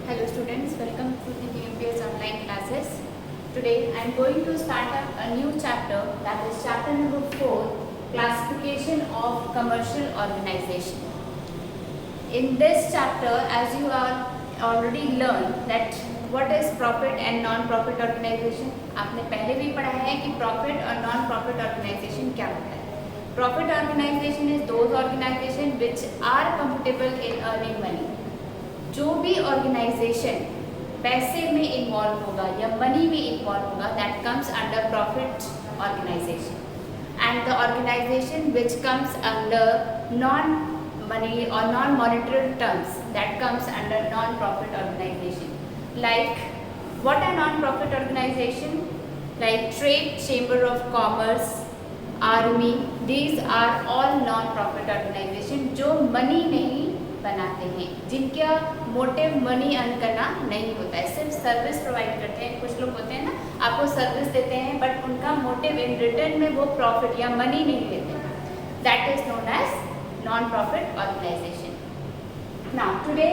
Hello students, welcome to the PMPS online classes. Today I am going to start a new chapter, that is chapter number 4, classification of commercial organization. In this chapter, as you are already learned that what is profit and non-profit organization. आपने पहले भी पढ़ा है कि profit और non-profit organization क्या होता है. Profit organization is those organization which are comfortable in earning money. जो भी ऑर्गेनाइजेशन पैसे में इन्वॉल्व होगा या मनी में इन्वॉल्व होगा that comes under profit organisation and the organisation which comes under non money और non monetary terms that comes under non profit organisation like what are non profit organisation like trade chamber of commerce army these are all non profit organisation जो money नहीं बनाते हैं, जिनका motive money earn करना नहीं होता है, सिर्फ सर्विस प्रोवाइड करते हैं. कुछ लोग होते हैं ना, आपको सर्विस देते हैं बट उनका मोटिव इन रिटर्न में वो प्रॉफिट या मनी नहीं लेते हैं. That is known as non profit organisation. Now today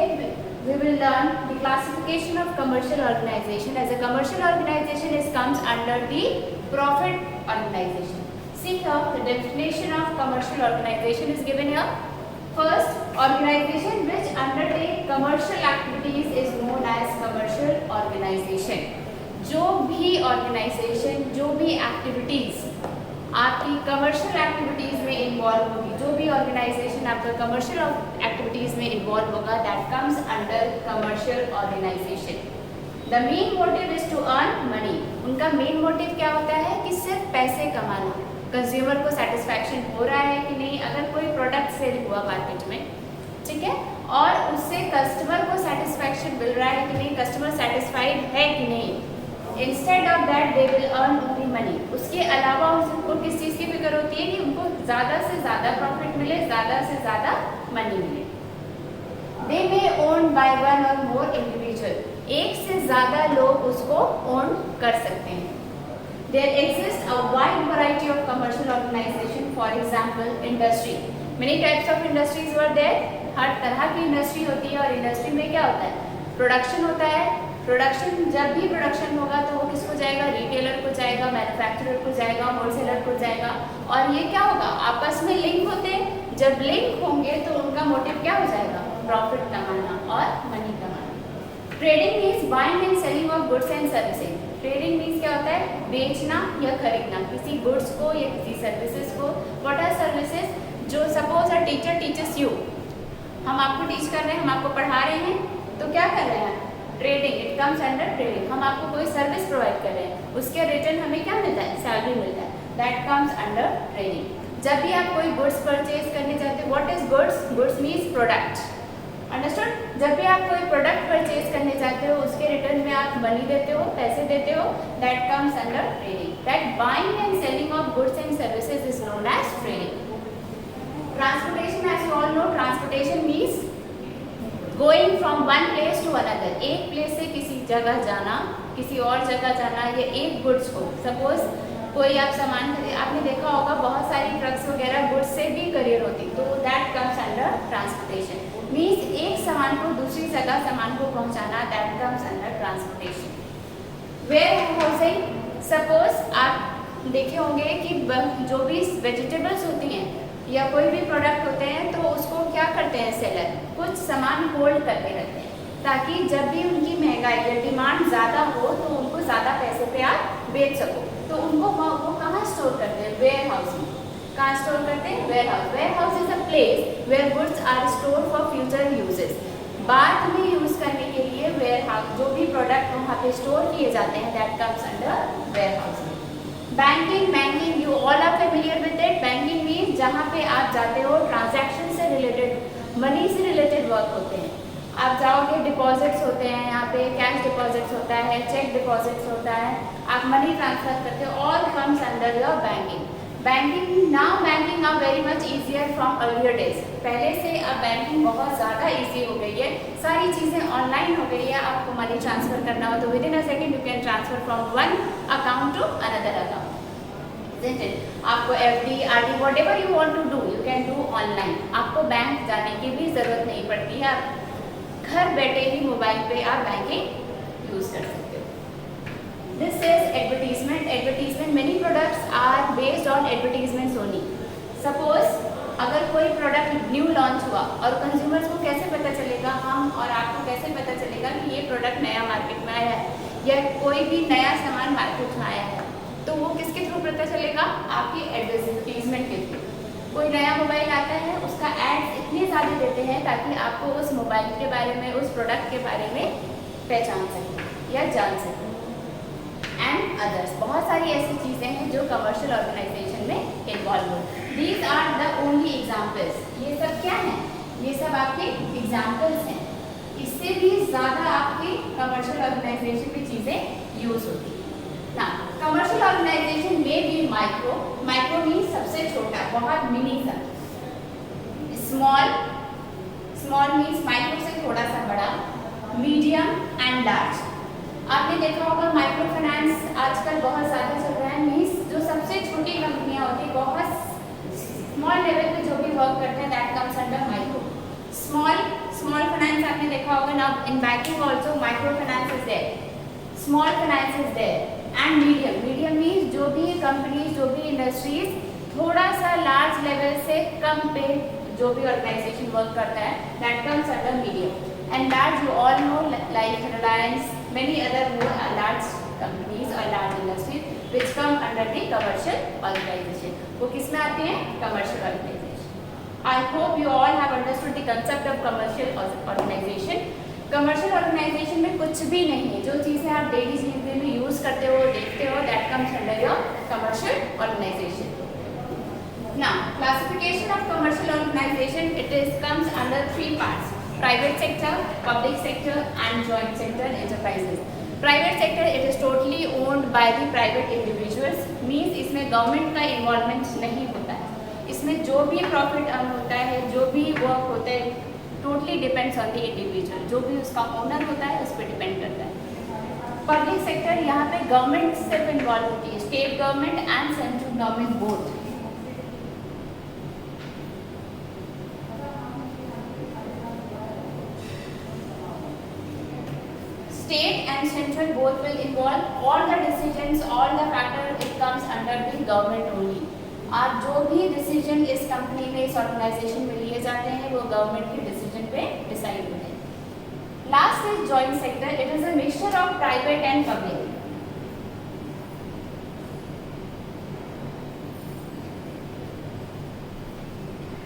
we will learn the classification of commercial organization. As a commercial organization is comes under the profit organization. See here the definition of commercial organization is given here. First, organization which undertake commercial activities is known as commercial organization. जो भी organization, जो भी activities आपकी commercial activities में involve होगी, जो भी organization आपका commercial activities में involve होगा, that comes under commercial organization. The main motive is to earn money. उनका main motive क्या होता है कि सिर्फ पैसे कमाना. कंज्यूमर को सेटिस्फैक्शन हो रहा है कि नहीं, अगर कोई प्रोडक्ट सेल हुआ मार्केट में, ठीक है, और उससे कस्टमर को सेटिस्फैक्शन मिल रहा है कि नहीं, कस्टमर सेटिस्फाइड है कि नहीं, instead of that they will earn only money. उसके अलावा उनको किस चीज़ की फिक्र होती है कि उनको ज़्यादा से ज़्यादा प्रॉफिट मिले, ज़्यादा से ज़्यादा मनी मिले. दे मे ओन बाय वन और मोर इंडिविजुअल, एक से ज़्यादा लोग उसको ओन कर सकते हैं. There exists a wide variety of commercial organization. For example, industry. Many types of industries were there. हर तरह की इंडस्ट्री होती है और इंडस्ट्री में क्या होता है, प्रोडक्शन होता है. प्रोडक्शन, जब भी प्रोडक्शन होगा तो वो किसको जाएगा, रिटेलर को जाएगा, मैन्युफैक्चरर को जाएगा, होलसेलर को जाएगा. और ये क्या होगा, आपस में लिंक होते हैं. जब लिंक होंगे तो उनका मोटिव क्या हो जाएगा, प्रॉफिट कमाना और मनी कमाना. Trading means buying and selling of goods and services. Trading means क्या होता है, बेचना या खरीदना किसी गुड्स को या किसी सर्विसेज को. व्हाट आर सर्विसेज, जो suppose a teacher teachers you, हम आपको टीच कर रहे हैं, हम आपको पढ़ा रहे हैं, तो क्या कर रहे हैं, trading. It comes under trading. हम आपको कोई सर्विस प्रोवाइड कर रहे हैं, उसके रिटर्न हमें क्या मिलता है, सैलरी मिलता है. That comes under trading. जब भी आप कोई गुड्स परचेज करने जाते हो, what is goods, goods means product. Understood. जब भी आप कोई प्रोडक्ट परचेज करने जाते हो, उसके रिटर्न में आप मनी देते हो, पैसे देते हो, that comes under trading. That buying and selling of goods and services is known as trading. Transportation, as you all know, transportation means going from one place to another. एक place से किसी जगह जाना, किसी और जगह जाना, या एक गुड्स को, सपोज कोई आप सामान खरीद, आपने देखा होगा बहुत सारी ट्रक्स वगैरह गुड्स से भी करियर होती, तो that comes under transportation. Means एक सामान को दूसरी जगह सामान को पहुंचाना, that comes under transportation. Warehousing, suppose आप देखे होंगे कि जो भी वेजिटेबल्स होती हैं या कोई भी प्रोडक्ट होते हैं, तो उसको क्या करते हैं सेलर, कुछ सामान होल्ड करके रखते हैं ताकि जब भी उनकी महंगाई या डिमांड ज़्यादा हो तो उनको ज़्यादा पैसे पे आप बेच सको. तो उनको वो कहाँ स्टोर करते हैं, वेयर हाउस में. कहाँ स्टोर करते हैं, warehouse. Warehouse is a place where goods are store for future uses. बाद में यूज करने के लिए वेयर हाउस, जो भी प्रोडक्ट वहाँ पे स्टोर किए जाते हैं, that comes under warehouse. Banking, banking you all are familiar with it. Banking means जहाँ पे आप जाते हो, ट्रांजैक्शन से रिलेटेड, मनी से रिलेटेड वर्क होते हैं. आप जाओगे, डिपॉजिट्स होते हैं, यहाँ पे कैश डिपॉजिट्स होता है, चेक डिपॉजिट्स होता है, आप मनी ट्रांसफर करते हो, all comes under your banking. Banking, now banking are very much easier from earlier days. पहले से अब बैंकिंग बहुत ज़्यादा ईजी हो गई है, सारी चीज़ें ऑनलाइन हो गई है. आपको मनी ट्रांसफर करना हो तो within a second you can transfer from one account to another account. आपको FD, RD, whatever you want to do, you can do online. आपको बैंक जाने की भी ज़रूरत नहीं पड़ती है. आप घर बैठे ही मोबाइल पे आप बैंकिंग यूज कर सकते हो। This is advertisement. Advertisement, many products are based on advertisements only. Suppose अगर कोई प्रोडक्ट न्यू लॉन्च हुआ और कंज्यूमर्स को कैसे पता चलेगा, हम और आपको कैसे पता चलेगा कि ये प्रोडक्ट नया मार्केट में आया है या कोई भी नया सामान मार्केट में आया है, तो वो किसके थ्रू पता चलेगा? आपकी एडवर्टीजमेंट के थ्रू। कोई नया मोबाइल आता है, उसका एड्स इतने ज़्यादा देते हैं ताकि आपको उस मोबाइल के बारे में, उस प्रोडक्ट के बारे में पहचान सकें या जान सकें। एंड अदर्स, बहुत सारी ऐसी चीज़ें हैं जो कमर्शियल ऑर्गेनाइजेशन में इन्वॉल्व हो। These are the only examples. ये सब क्या हैं? ये सब आपके एग्जाम्पल्स हैं। इससे भी ज़्यादा आपकी कमर्शियल ऑर्गेनाइजेशन की चीज़ें यूज होती हैं ना। कमर्शियल ऑर्गेनाइजेशन में भी माइक्रो, माइक्रो मीन्स सबसे छोटा, बहुत मिनी सा। स्मॉल, स्मॉल मीन्स माइक्रो से थोड़ा सा बड़ा। Medium and large. आपने देखा होगा माइक्रो फाइनेंस आजकल बहुत ज़्यादा चल रहा है। मीन्स जो सबसे छोटी कंपनियां होती है, बहुत स्मॉल लेवल पे जो भी वर्क करते हैं, that comes under micro. Small finance आपने देखा होगा ना, in banking also micro finance is there, small finance is there. And medium, medium means जो भी कंपनीज, जो भी इंडस्ट्रीज थोड़ा सा लार्ज लेवल से कम पे जो भी ऑर्गेनाइजेशन वर्क करता है, that comes under medium. And large, you all no, like Reliance, many other more large companies or large industries which come under the commercial organization. वो किस में आते हैं? commercial organization. I hope you all have understood the concept of commercial organization. commercial organization में कुछ भी नहीं है, जो चीज़ें आप डेली जिंदगी में यूज करते हो, देखते हो, that comes under your commercial organization. Now, classification of commercial organization, it is comes under 3 parts. Private sector, public sector and joint sector enterprises. Private sector, it is totally owned by the private individuals, means इसमें government का involvement नहीं होता है। इसमें जो भी profit earn होता है, जो भी वर्क होता है, totally depends on the individual. जो भी उसका ओनर होता है उस पर डिपेंड करता है। पब्लिक सेक्टर, यहाँ पे गवर्नमेंट सिर्फ इन्वॉल्व होती है, state government and central government both. State and central both will involve all the decisions, all the factors, it comes under the government only. और जो भी डिसीजन इस कंपनी में, इस ऑर्गेनाइजेशन में लिए जाते हैं, वो गवर्नमेंट के डिसीजन पे डिसाइड होते हैं। Last is joint sector, it is a mixture of private and public.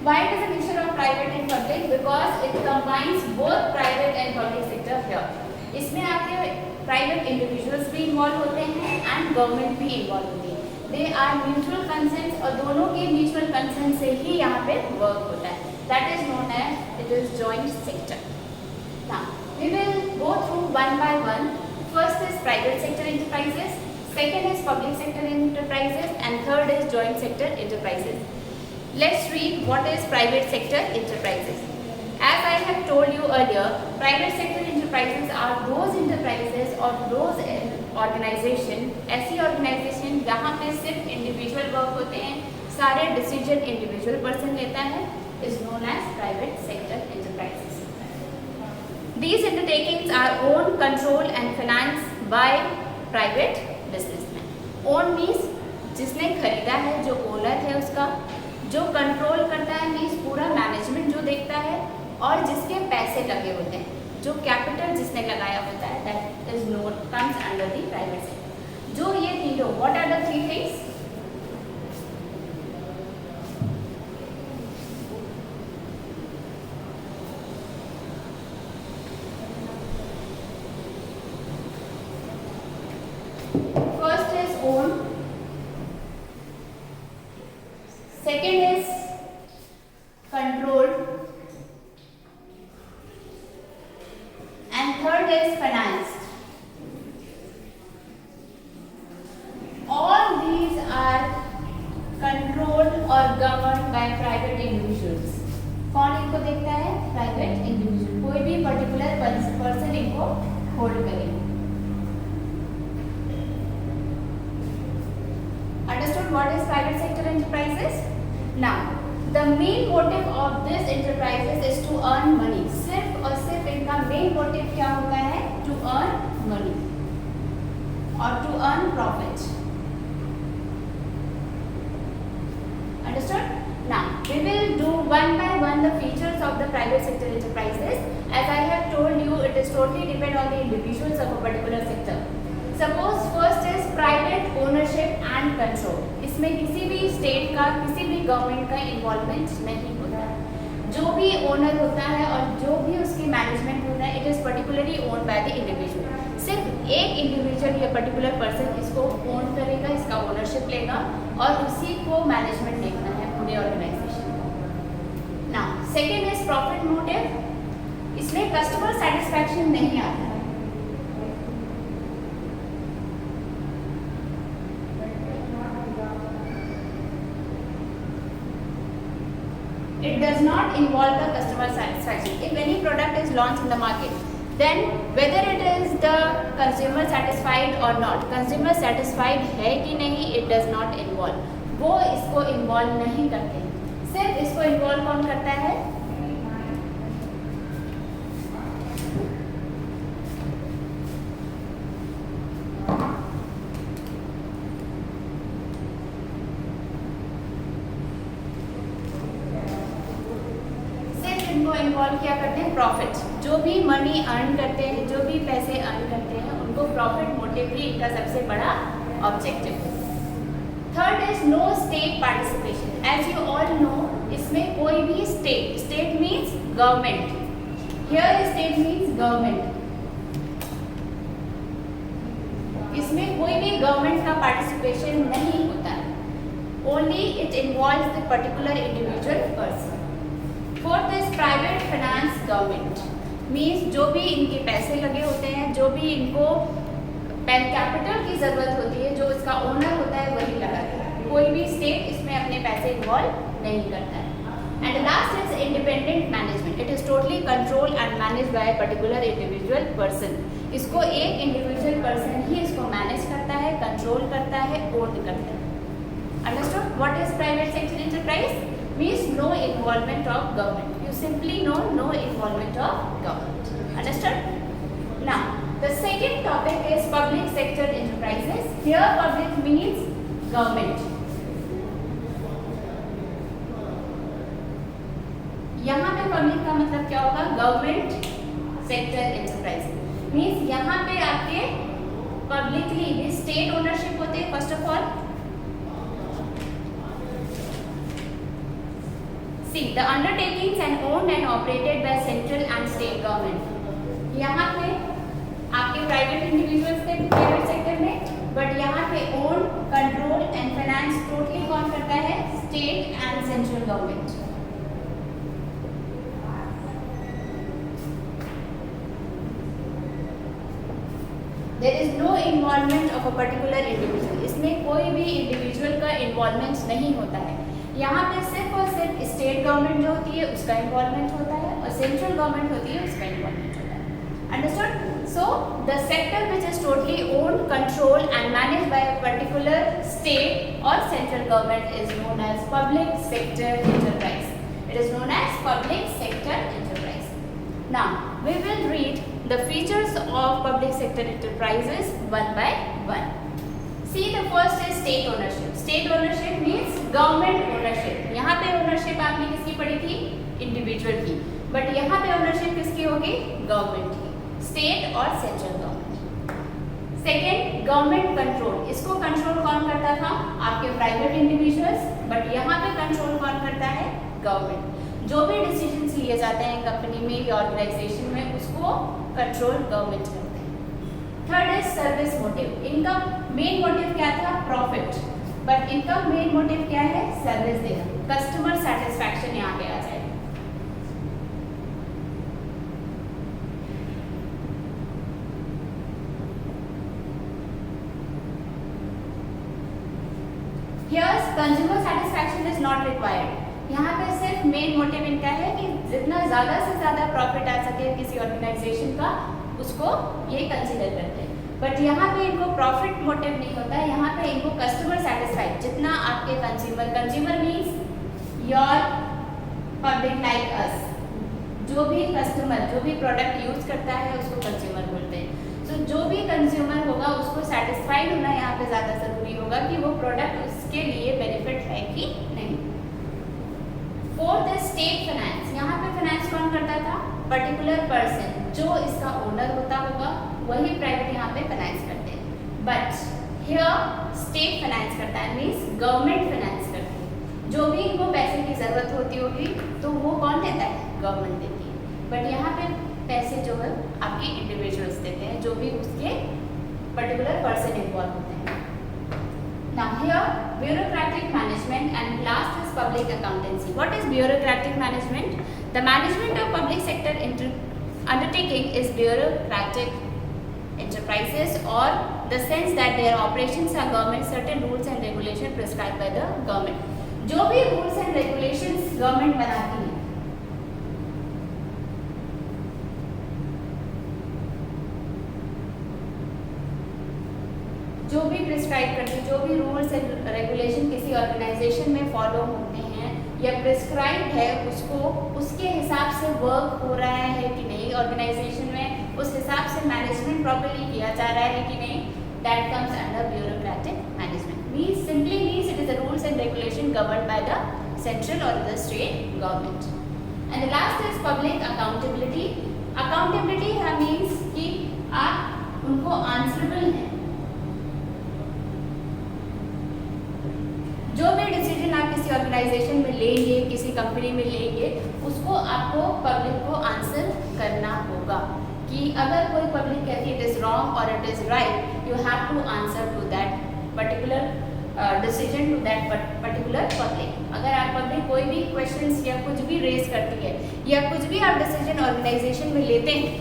Why it is a mixture of private and public? Because it combines both private and public sector here. इसमें आपके private individuals भी involve होते हैं and government भी involve होती है। They are mutual consent और दोनों के म्यूचुअल कंसेंट से ही यहाँ पे वर्क होता है। That is known as it is joint sector. Now we will go through one by one. First is private sector enterprises, second is public sector enterprises and third is joint sector enterprises. Let's read what is private sector enterprises. As I have told you earlier, private sector enterprises are those enterprises or those organization, ऐसी organization जहाँ पे सिर्फ individual work होते हैं, सारे decision individual person लेता है, is known as private sector enterprises. These undertakings are owned, controlled and financed by private businessmen. Own means जिसने खरीदा है, जो ओनर है उसका, जो कंट्रोल करता है मीन्स पूरा मैनेजमेंट जो देखता है, और जिसके पैसे लगे होते हैं, जो कैपिटल जिसने लगाया होता है, that is known comes under the private sector. जो ये तीनों, what are the three things? First is own, second is controlled and third is financed. All these are controlled or governed by private individuals. कौन इनको देखता है? Private individual. कोई भी particular person इनको होल्ड करेगा। Understood what is private sector enterprises? Now, the main motive of this enterprises is to earn money. सिर्फ और सिर्फ इनका main profit. Understood? Now we will do one by one the features of the private sector enterprises. As I have told you, it is totally depend on the individuals of a particular sector. Suppose first is private ownership and control. इसमें किसी भी state का, किसी भी government का involvement नहीं होता है. जो भी ओनर होता है और जो भी उसकी मैनेजमेंट होता है, it is particularly own by the individual. सिर्फ एक इंडिविजुअल या पर्टिकुलर पर्सन इसको ओन करेगा, इसका ओनरशिप लेगा और उसी को मैनेजमेंट देखना है पूरे organisation. Now second is profit motive. इसमें कस्टमर सेटिस्फैक्शन नहीं आता है. It does not involve the customer satisfaction. If any product is launched in the market, then whether it is the consumer satisfied or not, consumer satisfied है कि नहीं, it does not involve. वो इसको involve नहीं करते. सिर्फ इसको involve कौन करता है? इन्वॉल्व क्या करते हैं? प्रॉफिट. जो भी मनी अर्न करते हैं, जो भी पैसे अर्न करते हैं, उनको प्रॉफिट मोटिव ही इनका सबसे बड़ा ऑब्जेक्टिव है. Third is no state participation. As you all know, इसमें कोई भी state means government. Here state means government. इसमें कोई भी गवर्नमेंट का पार्टिसिपेशन नहीं होता है. Only it involves the particular individual person. Fourth is private finance government. Means जो भी इनके पैसे लगे होते हैं, जो भी इनको कैपिटल की ज़रूरत होती है, जो इसका ओनर होता है वही लगाता है. कोई भी स्टेट इसमें अपने पैसे इन्वॉल्व नहीं करता है. And last is independent management. It is totally control and manage bye particular individual person. इसको एक इंडिविजुअल पर्सन ही इसको मैनेज करता है, कंट्रोल करता है, ओन करता है. Understood? What is private sector enterprise? Means no involvement of government. You simply know no involvement of government. Understood? Now, the second topic is public sector enterprises. Here, public means government. यहाँ पे public का मतलब क्या होगा? Government sector enterprise. Means यहाँ पे आपके publicly state ownership होते हैं. First of all, see the undertakings and owned and operated by central and state government. यहाँ पे आपके प्राइवेट इंडिविजुअल्स थे प्राइवेट सेक्टर में, बट यहाँ पे own, control and finance totally कौन करता है? State and central government. There is no involvement of a particular individual. इसमें कोई भी इंडिविजुअल का इन्वॉल्वमेंट नहीं होता है. यहाँ पे सिर्फ और सिर्फ स्टेट गवर्नमेंट जो होती है उसका इन्वॉल्वमेंट होता है और सेंट्रल गवर्नमेंट होती है उसका इन्वॉल्वमेंट होता है. Understood? So the sector which is totally owned, control and manage by a particular state और central government is known as public sector enterprise. It is known as public sector enterprise. Now we will read the features of public sector enterprises one by one. See, the first is state ownership. State ownership means government ownership. यहाँ पे ownership आपने किसकी पढ़ी थी? Individual की. But यहाँ पे ownership किसकी होगी? Government की. State और central government. Second, government control. इसको control कौन करता था? आपके private individuals. But यहाँ पे control कौन करता है? Government. जो भी डिसीजंस लिए जाते हैं कंपनी में या ऑर्गेनाइजेशन में, उसको कंट्रोल गवर्नमेंट करते हैं. Third is service motive. इनका मेन मोटिव क्या था? प्रॉफिट. बट इनका मेन मोटिव क्या है? सर्विस देना. कस्टमर सेटिस्फैक्शन यहाँ पे आ जाएगा. Here consumer satisfaction is not required. यहाँ पे सिर्फ मेन मोटिव इनका है कि जितना ज़्यादा से ज़्यादा प्रॉफिट आ सके किसी ऑर्गेनाइजेशन का, उसको ये कंसीडर करते हैं. बट यहाँ पे इनको प्रॉफिट मोटिव नहीं होता है. यहाँ पे इनको कस्टमर सेटिस्फाइड, जितना आपके consumer means your public like us, जो भी कस्टमर जो भी प्रोडक्ट यूज करता है उसको कंज्यूमर बोलते हैं. तो जो भी कंज्यूमर होगा उसको सेटिस्फाइड होना यहाँ पे ज़्यादा ज़रूरी होगा कि वो प्रोडक्ट उसके लिए बेनिफिट है कि नहीं। फोर्थ है स्टेट फाइनेंस। यहाँ पे फाइनेंस कौन करता था? पर्टिकुलर पर्सन, जो इसका ओनर होता होगा वही प्राइवेट यहाँ पे फाइनेंस करते हैं। बट हियर स्टेट फाइनेंस करता है, मीन्स गवर्नमेंट फाइनेंस करती है। जो भी इनको पैसे की ज़रूरत होती होगी तो वो कौन देता है? गवर्नमेंट देती है। बट यहाँ पे पैसे जो है आपके इंडिविजुअल्स देते हैं, जो भी उसके पर्टिकुलर पर्सन इन्वॉल्व होते हैं। Now here bureaucratic management and last is public accountancy. What is bureaucratic management? The management of public sector undertaking is bureaucratic enterprises, or the sense that their operations are government certain rules and regulations prescribed by the government. जो भी rules and regulations government बनाती है, जो भी prescribe करते हैं, जो भी रूल्स एंड रेगुलेशन किसी ऑर्गेनाइजेशन में फॉलो होते हैं या प्रिस्क्राइब है, उसको उसके हिसाब से वर्क हो रहा है कि नहीं ऑर्गेनाइजेशन में, उस हिसाब से मैनेजमेंट प्रॉपर्ली किया जा रहा है कि नहीं, that comes under bureaucratic management. Means simply means it is the rules and regulation governed by the central और the state government. And the last is public accountability. Accountability means कि आप उनको आंसरेबल हैं। जो भी डिसीजन आप किसी organisation में लेंगे, किसी कंपनी में लेंगे, उसको आपको पब्लिक को आंसर करना होगा। कि अगर कोई पब्लिक कहती है इट इज़ रॉन्ग और it is right, you have to answer to that particular decision, to that particular public. अगर आप पब्लिक कोई भी क्वेश्चंस या कुछ भी रेज करती है या कुछ भी आप डिसीजन ऑर्गेनाइजेशन में लेते हैं,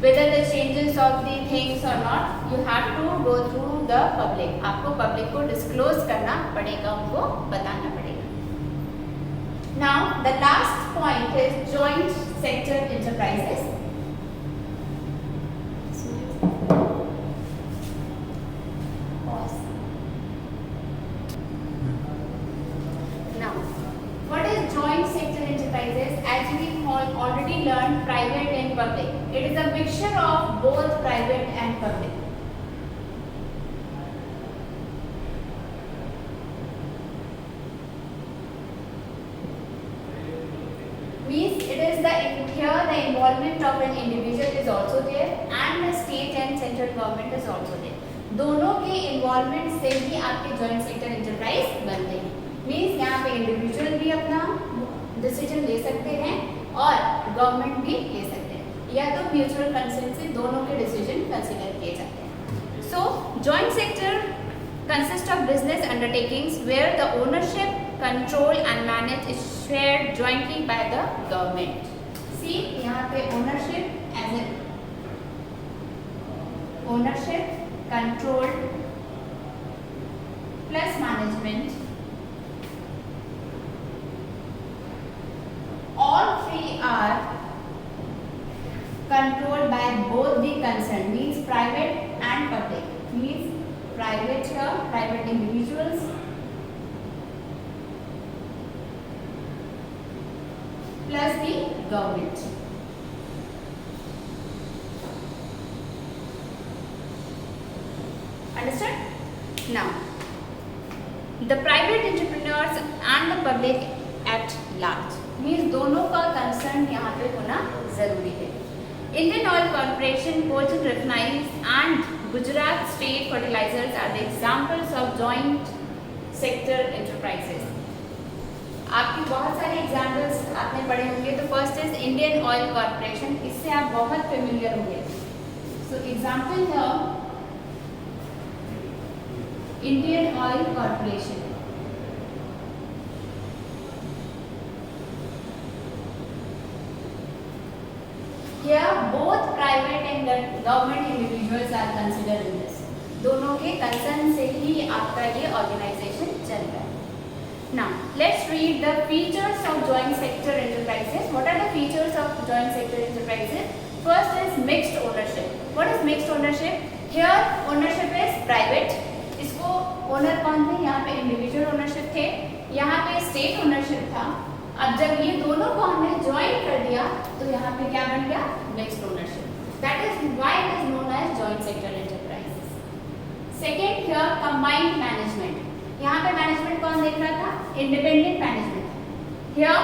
whether the changes of the things or not, you have to go through the public. आपको पब्लिक को डिस्क्लोज करना पड़ेगा, उनको बताना पड़ेगा। Now the last point is joint sector enterprises. Now what is joint sector enterprises? As we already learned, private and public. It is a mixture of both private and public. Means it is here the involvement of an individual is also there and the state and central government is also there. दोनों के involvement से ही आपके joint sector enterprise बनते हैं। Means यहाँ पे individual भी अपना decision ले सकते हैं और गवर्नमेंट भी ले सकते हैं, या तो म्यूचुअल कंसेंट से दोनों के डिसीजन कंसीडर किए जाते हैं। So joint sector consist of business undertakings where the ownership, control and manage is shared jointly by the government. See यहाँ पे ownership as a ownership, control plus management, all three are controlled by both the concerned, means private and public, means private here, private individuals plus the government. Understood? Now the private entrepreneurs and the public at large, means दोनों का concern यहाँ पे होना जरूरी है। Indian oil corporation, Cochin refineries and Gujarat state fertilisers are the examples of joint sector enterprises. आपकी बहुत सारे एग्जांपल्स आपने पढ़े होंगे। तो first is Indian oil corporation, इससे आप बहुत फेमिलियर होंगे। सो एग्जांपल है Indian oil corporation. Here both private and government individuals are considered in this. दोनों के कंसर्न से ही आपका ये ऑर्गेनाइजेशन चल रहा है। Now let's read the features of joint sector enterprises. What are the features of joint sector enterprises? First is mixed ownership. What is mixed ownership? Here ownership is private. इसको owner कौन थे? यहाँ पे individual ownership थे, यहाँ पे state ownership था। अब जब ये दोनों को हमने ज्वाइन कर दिया तो यहाँ पे क्या बन गया? Mixed ownership. That is why it is known as joint sector enterprises. Second, here combined management. यहाँ पे मैनेजमेंट कौन देख रहा था? Independent management. Here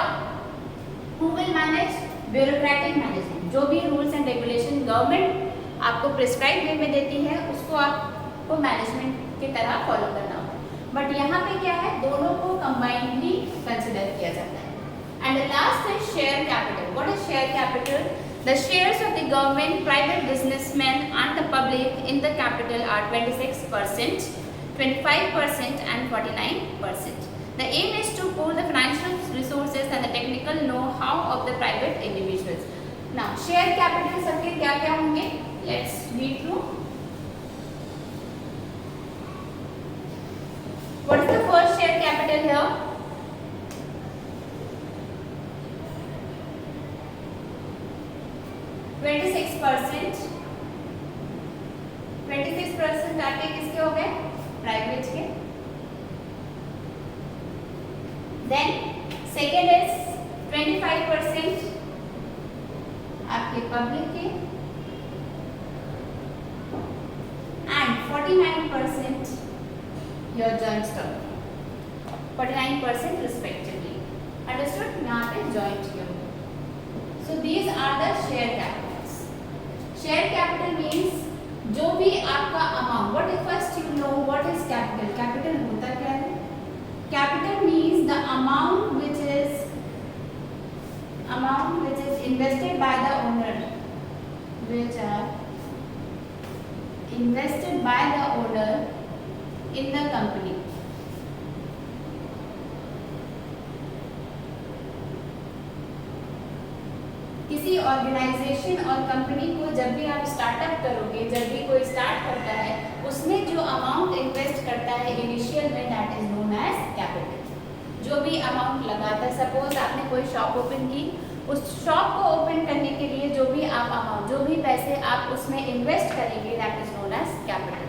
who will manage? Bureaucratic management. जो भी रूल्स एंड रेगुलेशन गवर्नमेंट आपको प्रिस्क्राइब वे में देती है उसको आपको मैनेजमेंट की तरह फॉलो करना होगा. बट यहाँ पे क्या है, दोनों को कंबाइंडली कंसिडर किया जाता है. एंड द लास्ट है share capital. What is share capital? The shares of the government, private businessmen and the public in the capital are 26%, 25% and 49%. The aim is to pool the financial resources and the technical know-how of the private individuals. Now, share capital सबके क्या क्या होंगे? Let's read through. What is the first share capital here? 26%. 26% आपके किसके हो गए? Private के. Then second is 25% आपके पब्लिक के and 49% your joint stock. 49% respectively. Understood? यहाँ पे joint किया. So these are the share capitals. Share capital means जो भी आपका amount. What if first you know what is capital? Capital होता क्या है? Capital means the amount which is invested by the owner, which are invested by the owner in the company. किसी organisation और company को जब भी आप startup करोगे, जब भी कोई स्टार्ट करता है, उसमें जो अमाउंट इन्वेस्ट करता है इनिशियल में, that is known as capital. जो भी अमाउंट लगाता है, सपोज आपने कोई शॉप ओपन की, उस शॉप को ओपन करने के लिए जो भी आप अमाउंट, जो भी पैसे आप उसमें इन्वेस्ट करेंगे, that is known as capital.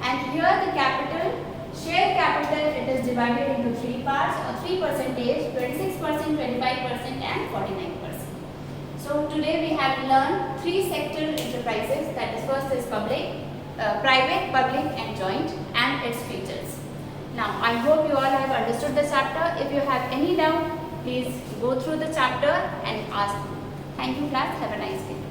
And here the capital, share capital, it is divided into 3 parts or 3 percentage, 26%, 25% and 49%. So today we have learned 3 sector enterprises, that is first is public, private, public and joint, and its features. Now I hope you all have understood the chapter. If you have any doubt, please go through the chapter and ask me. Thank you class, have a nice day.